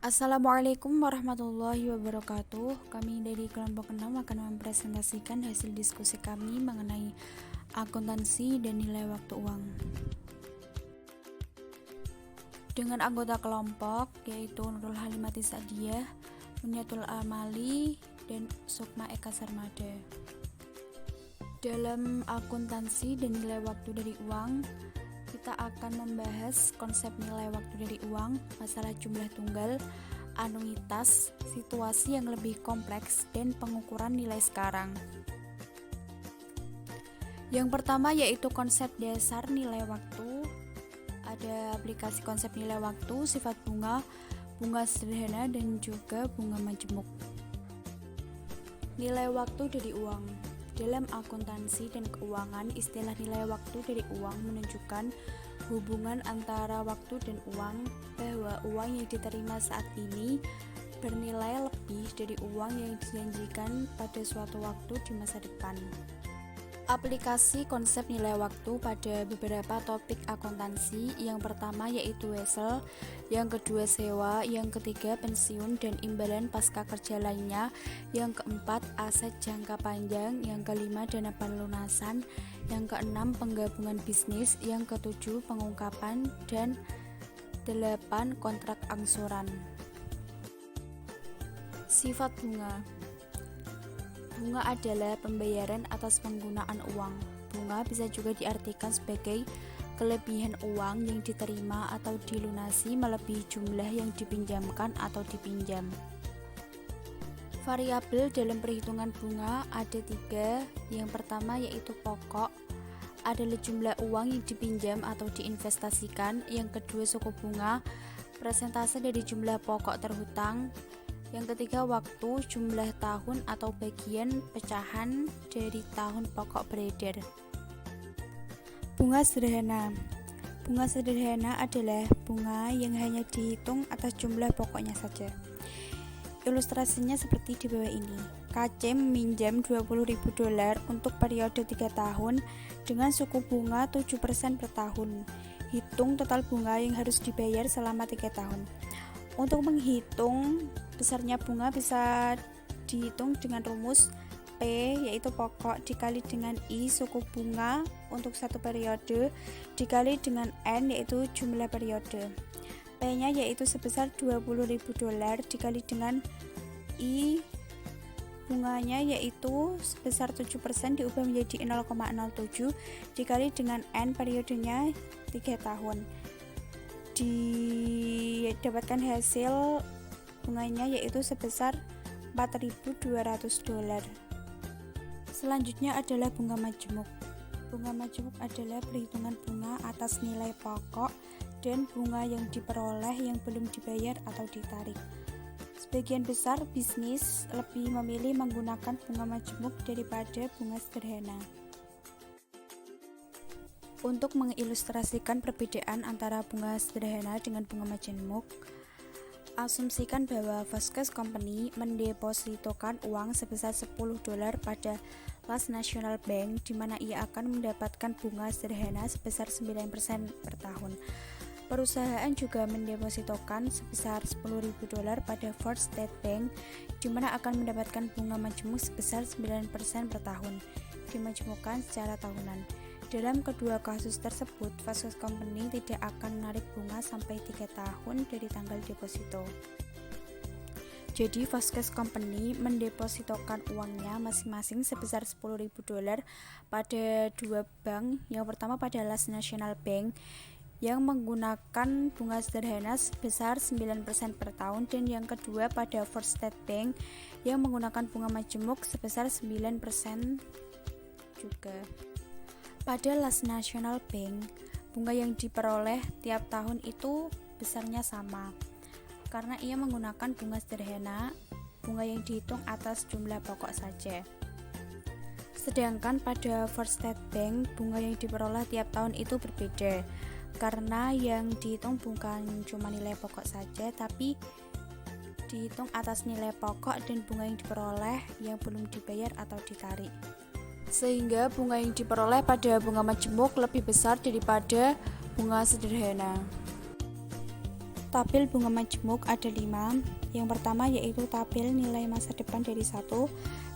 Assalamualaikum warahmatullahi wabarakatuh. Kami dari kelompok 6 akan mempresentasikan hasil diskusi kami mengenai akuntansi dan nilai waktu uang dengan anggota kelompok yaitu Nurul Halimati Sa'diyah, Munyatul Amali, dan Sukma Eka Sarmada. Dalam akuntansi dan nilai waktu dari uang, kita akan membahas konsep nilai waktu dari uang, masalah jumlah tunggal, anuitas, situasi yang lebih kompleks, dan pengukuran nilai sekarang. Yang pertama yaitu konsep dasar nilai waktu. Ada aplikasi konsep nilai waktu, sifat bunga, bunga sederhana, dan juga bunga majemuk. Nilai waktu dari uang. Dalam akuntansi dan keuangan, istilah nilai waktu dari uang menunjukkan hubungan antara waktu dan uang, bahwa uang yang diterima saat ini bernilai lebih dari uang yang dijanjikan pada suatu waktu di masa depan. Aplikasi konsep nilai waktu pada beberapa topik akuntansi. Yang pertama yaitu wesel, yang kedua sewa, yang ketiga pensiun dan imbalan pasca kerja lainnya, yang keempat aset jangka panjang, yang kelima dana pelunasan, yang keenam penggabungan bisnis, yang ketujuh pengungkapan, dan 8 kontrak angsuran. Sifat bunga. Bunga adalah pembayaran atas penggunaan uang. Bunga bisa juga diartikan sebagai kelebihan uang yang diterima atau dilunasi melebihi jumlah yang dipinjamkan atau dipinjam. Variabel dalam perhitungan bunga ada 3. Yang pertama yaitu pokok, adalah jumlah uang yang dipinjam atau diinvestasikan. Yang kedua suku bunga, persentase dari jumlah pokok terhutang. Yang ketiga waktu, jumlah tahun atau bagian pecahan dari tahun pokok beredar. Bunga sederhana. Bunga sederhana adalah bunga yang hanya dihitung atas jumlah pokoknya saja. Ilustrasinya seperti di bawah ini. KC meminjam $20.000 untuk periode 3 tahun dengan suku bunga 7% per tahun. Hitung total bunga yang harus dibayar selama 3 tahun. Untuk menghitung besarnya bunga bisa dihitung dengan rumus P, yaitu pokok, dikali dengan I, suku bunga untuk satu periode, dikali dengan N, yaitu jumlah periode. P-nya yaitu sebesar $20.000 dikali dengan I, bunganya yaitu sebesar 7% diubah menjadi 0,07 dikali dengan N, periodenya 3 tahun. Didapatkan hasil bunganya yaitu sebesar $4.200. Selanjutnya adalah bunga majemuk. Bunga majemuk adalah perhitungan bunga atas nilai pokok dan bunga yang diperoleh yang belum dibayar atau ditarik. Sebagian besar bisnis lebih memilih menggunakan bunga majemuk daripada bunga sederhana. Untuk mengilustrasikan perbedaan antara bunga sederhana dengan bunga majemuk, asumsikan bahwa Vasquez Company mendepositokan uang sebesar $10 pada Las National Bank, di mana ia akan mendapatkan bunga sederhana sebesar 9% per tahun. Perusahaan juga mendepositokan sebesar $10.000 pada First State Bank, di mana akan mendapatkan bunga majemuk sebesar 9% per tahun, dimajemukkan secara tahunan. Dalam kedua kasus tersebut, Vasquez Company tidak akan menarik bunga sampai 3 tahun dari tanggal deposito. Jadi Vasquez Company mendepositokan uangnya masing-masing sebesar $10.000 pada 2 bank. Yang pertama pada Las National Bank yang menggunakan bunga sederhana sebesar 9% per tahun, dan yang kedua pada First State Bank yang menggunakan bunga majemuk sebesar 9% juga. Pada Las National Bank, bunga yang diperoleh tiap tahun itu besarnya sama, karena ia menggunakan bunga sederhana, bunga yang dihitung atas jumlah pokok saja. Sedangkan pada First State Bank, bunga yang diperoleh tiap tahun itu berbeda, karena yang dihitung bukan cuma nilai pokok saja, tapi dihitung atas nilai pokok dan bunga yang diperoleh yang belum dibayar atau ditarik. Sehingga bunga yang diperoleh pada bunga majemuk lebih besar daripada bunga sederhana. Tabel bunga majemuk ada 5. Yang pertama yaitu tabel nilai masa depan dari 1,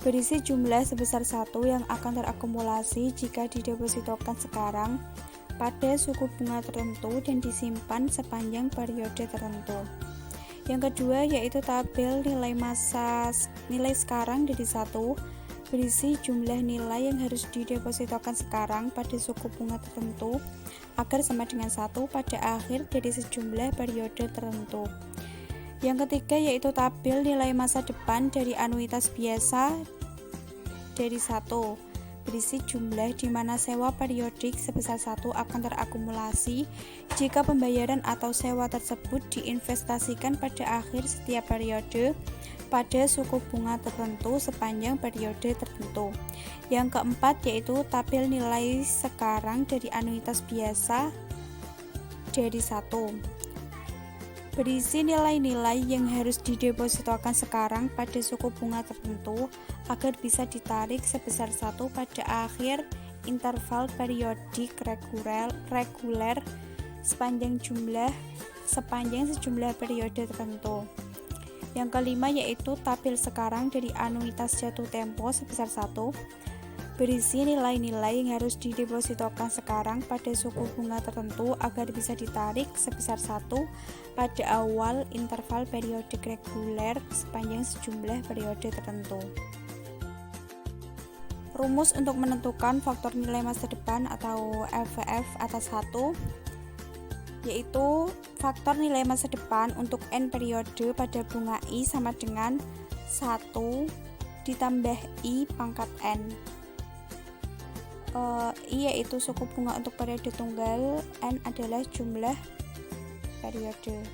berisi jumlah sebesar 1 yang akan terakumulasi jika didepositokan sekarang pada suku bunga tertentu dan disimpan sepanjang periode tertentu. Yang kedua yaitu tabel nilai sekarang dari 1, berisi jumlah nilai yang harus didepositokan sekarang pada suku bunga tertentu agar sama dengan 1 pada akhir dari sejumlah periode tertentu. Yang ketiga yaitu tabel nilai masa depan dari anuitas biasa dari 1, berisi jumlah di mana sewa periodik sebesar 1 akan terakumulasi jika pembayaran atau sewa tersebut diinvestasikan pada akhir setiap periode pada suku bunga tertentu sepanjang periode tertentu. Yang keempat yaitu tabel nilai sekarang dari anuitas biasa dari 1, berisi nilai-nilai yang harus didepositokan sekarang pada suku bunga tertentu agar bisa ditarik sebesar 1 pada akhir interval periodik reguler sepanjang sejumlah periode tertentu. Yang kelima yaitu tabel sekarang dari anuitas jatuh tempo sebesar 1, berisi nilai-nilai yang harus didepositokan sekarang pada suku bunga tertentu agar bisa ditarik sebesar 1 pada awal interval periodik reguler sepanjang sejumlah periode tertentu. Rumus untuk menentukan faktor nilai masa depan atau FVF atas 1 yaitu faktor nilai masa depan untuk N periode pada bunga I sama dengan 1 ditambah I pangkat N. I yaitu suku bunga untuk periode tunggal, N adalah jumlah periode.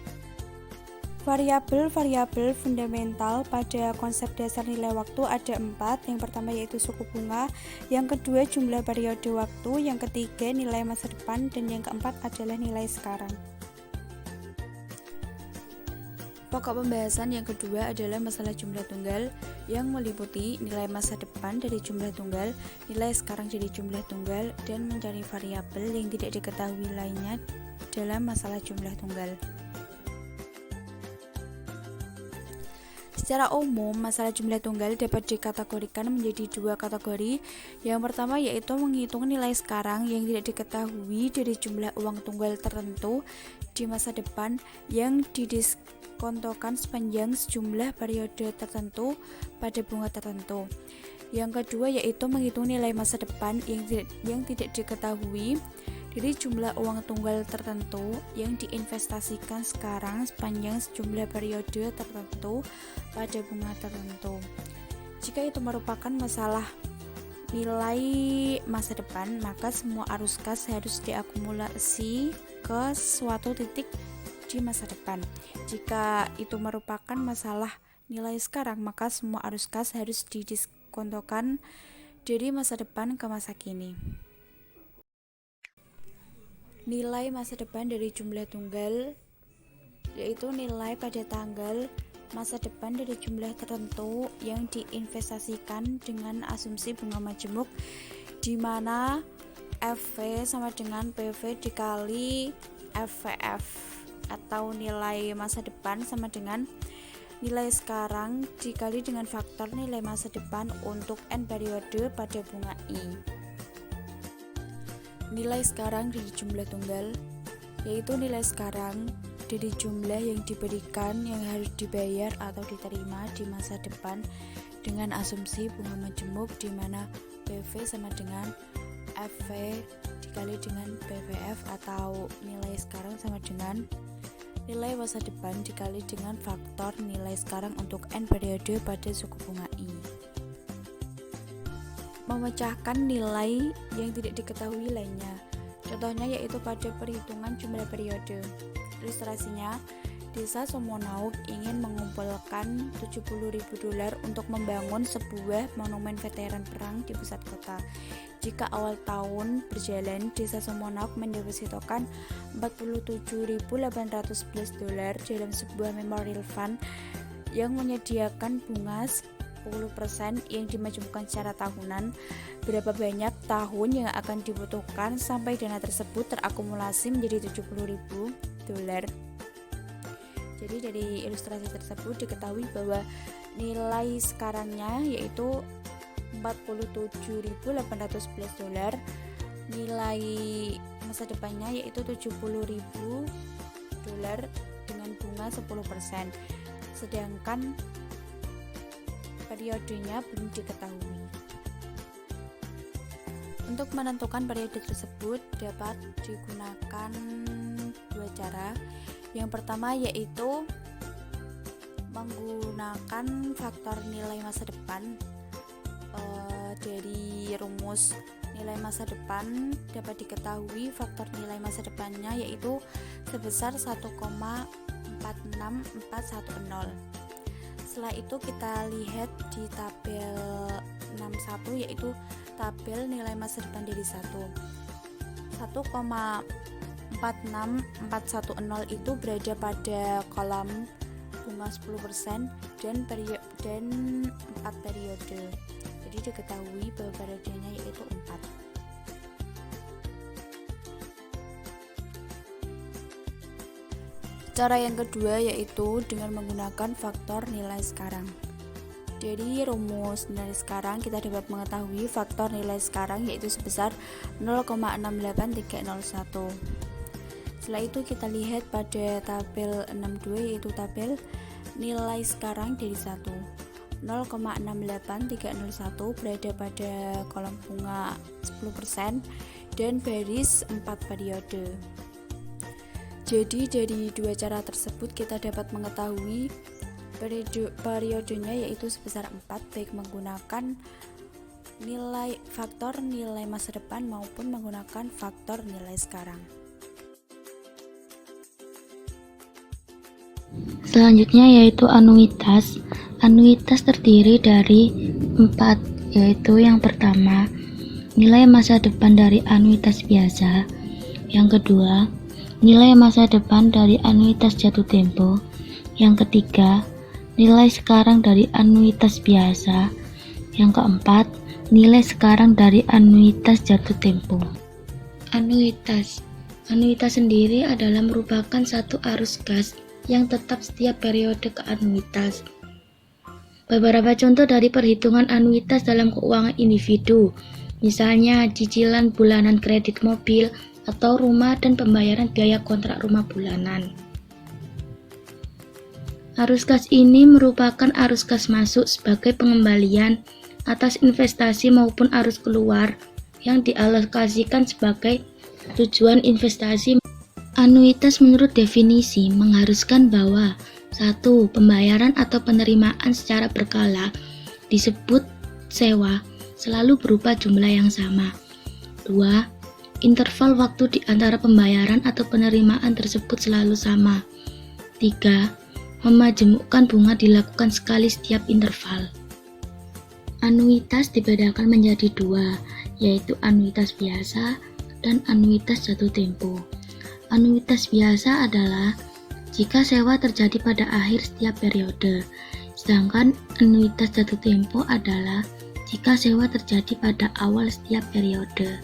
Variabel-variabel fundamental pada konsep dasar nilai waktu ada 4. Yang pertama yaitu suku bunga, yang kedua jumlah periode waktu, yang ketiga nilai masa depan, dan yang keempat adalah nilai sekarang. Pokok pembahasan yang kedua adalah masalah jumlah tunggal yang meliputi nilai masa depan dari jumlah tunggal, nilai sekarang dari jumlah tunggal, dan mencari variabel yang tidak diketahui lainnya dalam masalah jumlah tunggal. Secara umum, masalah jumlah tunggal dapat dikategorikan menjadi 2 kategori. Yang pertama yaitu menghitung nilai sekarang yang tidak diketahui dari jumlah uang tunggal tertentu di masa depan yang didiskontokan sepanjang sejumlah periode tertentu pada bunga tertentu. Yang kedua yaitu menghitung nilai masa depan yang tidak diketahui dari jumlah uang tunggal tertentu yang diinvestasikan sekarang sepanjang sejumlah periode tertentu pada bunga tertentu. Jika itu merupakan masalah nilai masa depan, maka semua arus kas harus diakumulasi ke suatu titik di masa depan. Jika itu merupakan masalah nilai sekarang, maka semua arus kas harus didiskontokan dari masa depan ke masa kini. Nilai masa depan dari jumlah tunggal yaitu nilai pada tanggal masa depan dari jumlah tertentu yang diinvestasikan dengan asumsi bunga majemuk, di mana FV sama dengan PV dikali FVF, atau nilai masa depan sama dengan nilai sekarang dikali dengan faktor nilai masa depan untuk N periode pada bunga I. Nilai sekarang dari jumlah tunggal yaitu nilai sekarang dari jumlah yang diberikan yang harus dibayar atau diterima di masa depan dengan asumsi bunga majemuk, di mana PV sama dengan FV dikali dengan PVF, atau nilai sekarang sama dengan nilai masa depan dikali dengan faktor nilai sekarang untuk N periode pada suku bunga I. Memecahkan nilai yang tidak diketahui lainnya. Contohnya yaitu pada perhitungan jumlah periode. Ilustrasinya, Desa Somonauk ingin mengumpulkan $70.000 untuk membangun sebuah monumen veteran perang di pusat kota. Jika awal tahun berjalan, Desa Somonauk mendepositokan $47.811 dalam sebuah memorial fund yang menyediakan bunga 10% yang dimajemukkan secara tahunan. Berapa banyak tahun yang akan dibutuhkan sampai dana tersebut terakumulasi menjadi $70.000? Jadi dari ilustrasi tersebut diketahui bahwa nilai sekarangnya yaitu $47.811, nilai masa depannya yaitu $70.000 dengan bunga 10%, sedangkan periodenya belum diketahui. Untuk menentukan periode tersebut dapat digunakan dua cara. Yang pertama yaitu menggunakan faktor nilai masa depan. Dari rumus nilai masa depan dapat diketahui faktor nilai masa depannya yaitu sebesar 1,46410. Setelah itu kita lihat di tabel 61 yaitu tabel nilai masa depan dari 1,46410 itu berada pada kolom bunga 10% dan 4 periode. Jadi diketahui bahwa periodenya yaitu 4. Cara yang kedua yaitu dengan menggunakan faktor nilai sekarang. Dari rumus nilai sekarang kita dapat mengetahui faktor nilai sekarang yaitu sebesar 0,68301. Setelah itu kita lihat pada tabel 62 yaitu tabel nilai sekarang dari 0,68301 berada pada kolom bunga 10% dan baris 4 periode. Jadi dari dua cara tersebut kita dapat mengetahui periodenya yaitu sebesar 4 baik menggunakan faktor nilai masa depan maupun menggunakan faktor nilai sekarang. Selanjutnya yaitu anuitas. Anuitas terdiri dari 4, yaitu yang pertama nilai masa depan dari anuitas biasa, yang kedua nilai masa depan dari anuitas jatuh tempo, yang ketiga nilai sekarang dari anuitas biasa, yang keempat nilai sekarang dari anuitas jatuh tempo. Anuitas sendiri adalah merupakan satu arus gas yang tetap setiap periode keanuitas. Beberapa contoh dari perhitungan anuitas dalam keuangan individu, misalnya cicilan bulanan kredit mobil atau rumah dan pembayaran biaya kontrak rumah bulanan. Arus kas ini merupakan arus kas masuk sebagai pengembalian atas investasi maupun arus keluar yang dialokasikan sebagai tujuan investasi. Anuitas menurut definisi mengharuskan bahwa 1. Pembayaran atau penerimaan secara berkala disebut sewa selalu berupa jumlah yang sama. 2. Interval waktu di antara pembayaran atau penerimaan tersebut selalu sama. 3. Memajemukkan bunga dilakukan sekali setiap interval. Anuitas dibedakan menjadi 2, yaitu anuitas biasa dan anuitas jatuh tempo. Anuitas biasa adalah jika sewa terjadi pada akhir setiap periode, sedangkan anuitas jatuh tempo adalah jika sewa terjadi pada awal setiap periode.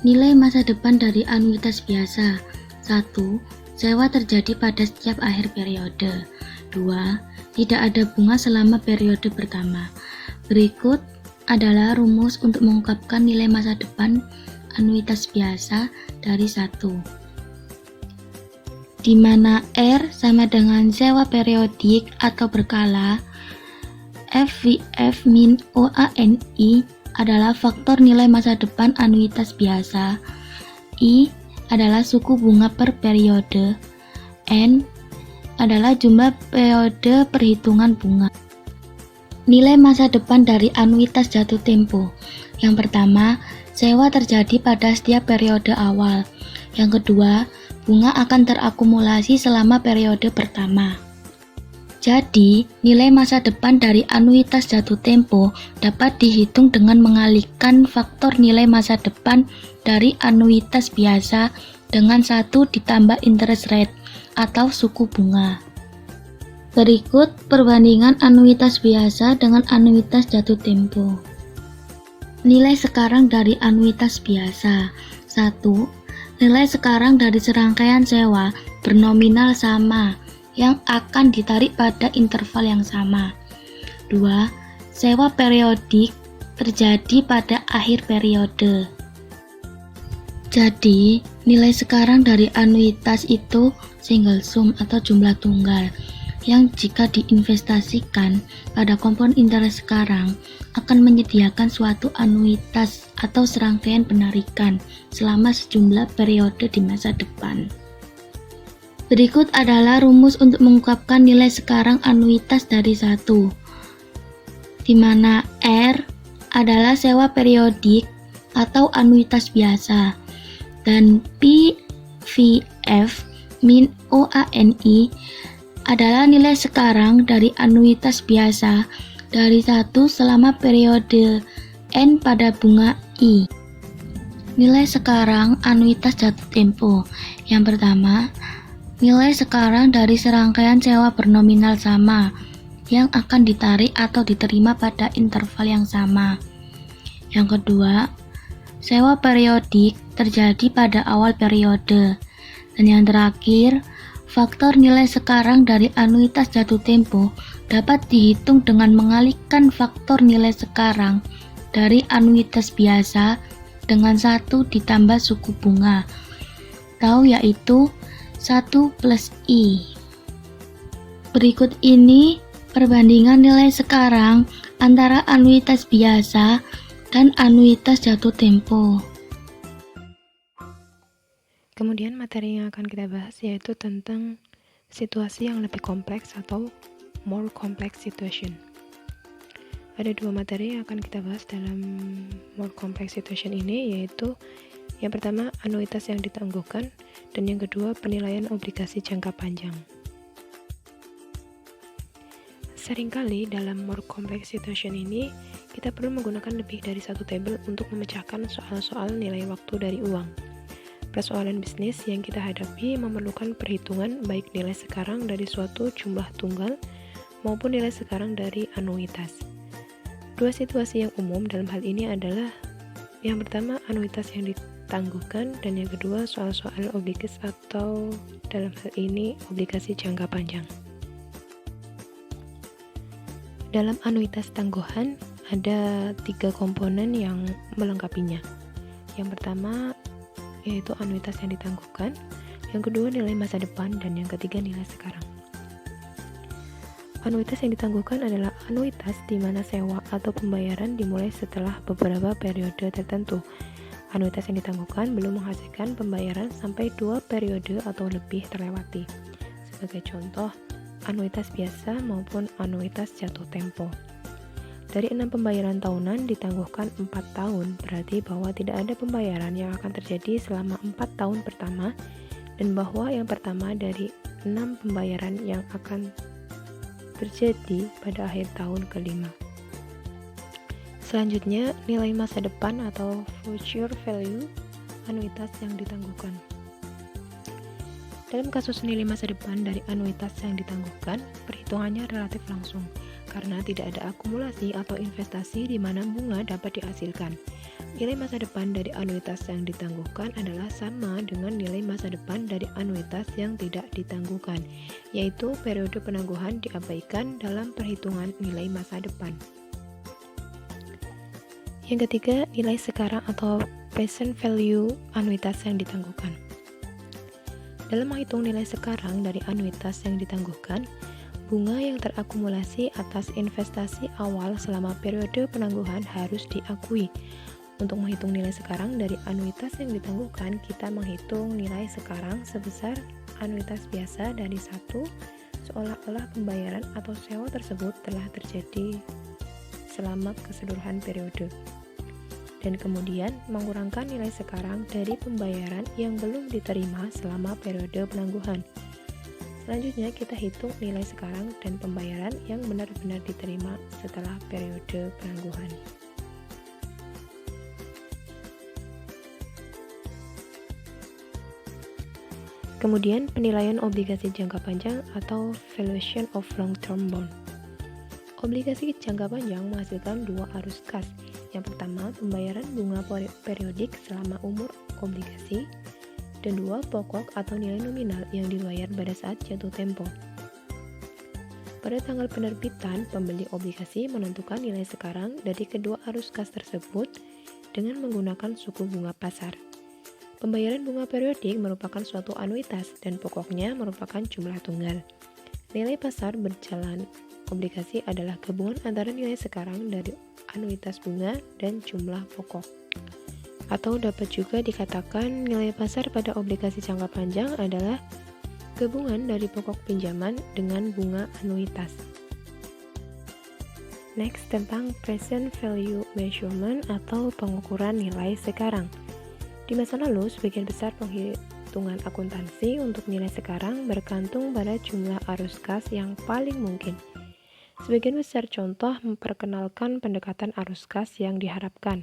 Nilai masa depan dari anuitas biasa: 1. Sewa terjadi pada setiap akhir periode. 2. Tidak ada bunga selama periode pertama. Berikut adalah rumus untuk mengungkapkan nilai masa depan anuitas biasa dari 1. Di mana R sama dengan sewa periodik atau berkala, FVF min OANI adalah faktor nilai masa depan anuitas biasa, I adalah suku bunga per periode, N adalah jumlah periode perhitungan bunga. Nilai masa depan dari anuitas jatuh tempo. Yang pertama, sewa terjadi pada setiap periode awal. Yang kedua, bunga akan terakumulasi selama periode pertama. Jadi, nilai masa depan dari anuitas jatuh tempo dapat dihitung dengan mengalihkan faktor nilai masa depan dari anuitas biasa dengan 1 ditambah interest rate atau suku bunga. Berikut perbandingan anuitas biasa dengan anuitas jatuh tempo. Nilai sekarang dari anuitas biasa. 1. Nilai sekarang dari serangkaian sewa bernominal sama yang akan ditarik pada interval yang sama. 2. Sewa periodik terjadi pada akhir periode. Jadi, nilai sekarang dari anuitas itu single sum atau jumlah tunggal yang jika diinvestasikan pada komponen interest sekarang akan menyediakan suatu anuitas atau serangkaian penarikan selama sejumlah periode di masa depan. Berikut adalah rumus untuk mengungkapkan nilai sekarang anuitas dari 1, di mana R adalah sewa periodik atau anuitas biasa, dan PVF min OANI adalah nilai sekarang dari anuitas biasa dari 1 selama periode N pada bunga I. Nilai sekarang anuitas jatuh tempo. Yang pertama, nilai sekarang dari serangkaian sewa bernominal sama yang akan ditarik atau diterima pada interval yang sama. Yang kedua, sewa periodik terjadi pada awal periode. Dan yang terakhir, faktor nilai sekarang dari anuitas jatuh tempo dapat dihitung dengan mengalihkan faktor nilai sekarang dari anuitas biasa dengan 1 ditambah suku bunga, yaitu 1 plus I. Berikut ini perbandingan nilai sekarang antara anuitas biasa dan anuitas jatuh tempo. Kemudian materi yang akan kita bahas yaitu tentang situasi yang lebih kompleks atau more complex situation. Ada 2 materi yang akan kita bahas dalam more complex situation ini, yaitu yang pertama anuitas yang ditangguhkan dan yang kedua penilaian obligasi jangka panjang. Seringkali dalam more complex situation ini kita perlu menggunakan lebih dari 1 tabel untuk memecahkan soal-soal nilai waktu dari uang. Persoalan bisnis yang kita hadapi memerlukan perhitungan baik nilai sekarang dari suatu jumlah tunggal maupun nilai sekarang dari anuitas. 2 situasi yang umum dalam hal ini adalah yang pertama anuitas yang ditangguhkan dan yang kedua soal-soal obligasi atau dalam hal ini obligasi jangka panjang. Dalam anuitas tangguhan ada 3 komponen yang melengkapinya. Yang pertama yaitu anuitas yang ditangguhkan, yang kedua nilai masa depan, dan yang ketiga nilai sekarang. Anuitas yang ditangguhkan adalah anuitas di mana sewa atau pembayaran dimulai setelah beberapa periode tertentu. Anuitas yang ditangguhkan belum menghasilkan pembayaran sampai 2 periode atau lebih terlewati. Sebagai contoh, anuitas biasa maupun anuitas jatuh tempo. Dari 6 pembayaran tahunan ditangguhkan 4 tahun, berarti bahwa tidak ada pembayaran yang akan terjadi selama 4 tahun pertama, dan bahwa yang pertama dari 6 pembayaran yang akan terjadi pada akhir tahun kelima. Selanjutnya, nilai masa depan atau future value anuitas yang ditangguhkan. Dalam kasus nilai masa depan dari anuitas yang ditangguhkan, perhitungannya relatif langsung, karena tidak ada akumulasi atau investasi di mana bunga dapat dihasilkan. Nilai masa depan dari anuitas yang ditangguhkan adalah sama dengan nilai masa depan dari anuitas yang tidak ditangguhkan, yaitu periode penangguhan diabaikan dalam perhitungan nilai masa depan. Yang ketiga, nilai sekarang atau present value anuitas yang ditangguhkan. Dalam menghitung nilai sekarang dari anuitas yang ditangguhkan, bunga yang terakumulasi atas investasi awal selama periode penangguhan harus diakui. Untuk menghitung nilai sekarang dari anuitas yang ditangguhkan, kita menghitung nilai sekarang sebesar anuitas biasa dari 1, seolah-olah pembayaran atau sewa tersebut telah terjadi selama keseluruhan periode. Dan kemudian mengurangkan nilai sekarang dari pembayaran yang belum diterima selama periode penangguhan. Selanjutnya kita hitung nilai sekarang dan pembayaran yang benar-benar diterima setelah periode penangguhan. Kemudian penilaian obligasi jangka panjang atau valuation of long-term bond. Obligasi jangka panjang menghasilkan 2 arus kas. Yang pertama, pembayaran bunga periodik selama umur obligasi, dan 2, pokok atau nilai nominal yang dibayar pada saat jatuh tempo. Pada tanggal penerbitan, pembeli obligasi menentukan nilai sekarang dari kedua arus kas tersebut dengan menggunakan suku bunga pasar. Pembayaran bunga periodik merupakan suatu anuitas dan pokoknya merupakan jumlah tunggal. Nilai pasar berjalan obligasi adalah gabungan antara nilai sekarang dari anuitas bunga dan jumlah pokok. Atau dapat juga dikatakan nilai pasar pada obligasi jangka panjang adalah gabungan dari pokok pinjaman dengan bunga anuitas. Next, tentang present value measurement atau pengukuran nilai sekarang. Di masa lalu, sebagian besar penghitungan akuntansi untuk nilai sekarang bergantung pada jumlah arus kas yang paling mungkin. Sebagian besar contoh memperkenalkan pendekatan arus kas yang diharapkan.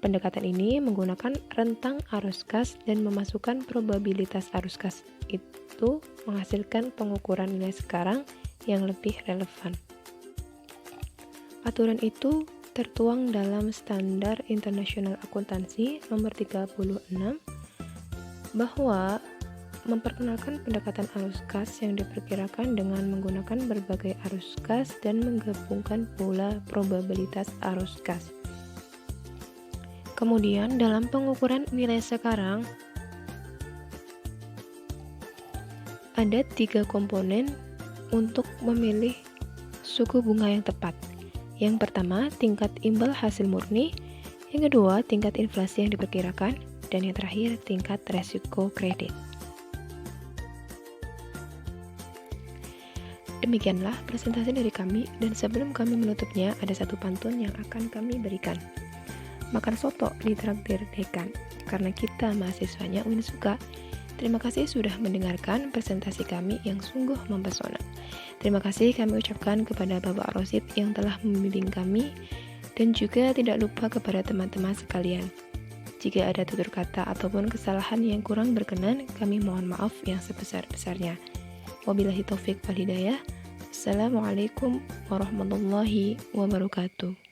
Pendekatan ini menggunakan rentang arus kas dan memasukkan probabilitas arus kas itu menghasilkan pengukuran nilai sekarang yang lebih relevan. Aturan itu tertuang dalam Standar Internasional Akuntansi nomor 36 bahwa memperkenalkan pendekatan arus kas yang diperkirakan dengan menggunakan berbagai arus kas dan menggabungkan pula probabilitas arus kas. Kemudian dalam pengukuran nilai sekarang ada 3 komponen untuk memilih suku bunga yang tepat. Yang pertama, tingkat imbal hasil murni. Yang kedua, tingkat inflasi yang diperkirakan. Dan yang terakhir, tingkat resiko kredit. Demikianlah presentasi dari kami, dan sebelum kami menutupnya, ada satu pantun yang akan kami berikan. Makan soto di traktir dekan, karena kita mahasiswanya Unsuka. Terima kasih sudah mendengarkan presentasi kami yang sungguh mempesona. Terima kasih kami ucapkan kepada Bapak Rosid yang telah membimbing kami, dan juga tidak lupa kepada teman-teman sekalian. Jika ada tutur kata ataupun kesalahan yang kurang berkenan, kami mohon maaf yang sebesar-besarnya. Wabillahi taufik wal hidayah. Assalamualaikum warahmatullahi wabarakatuh.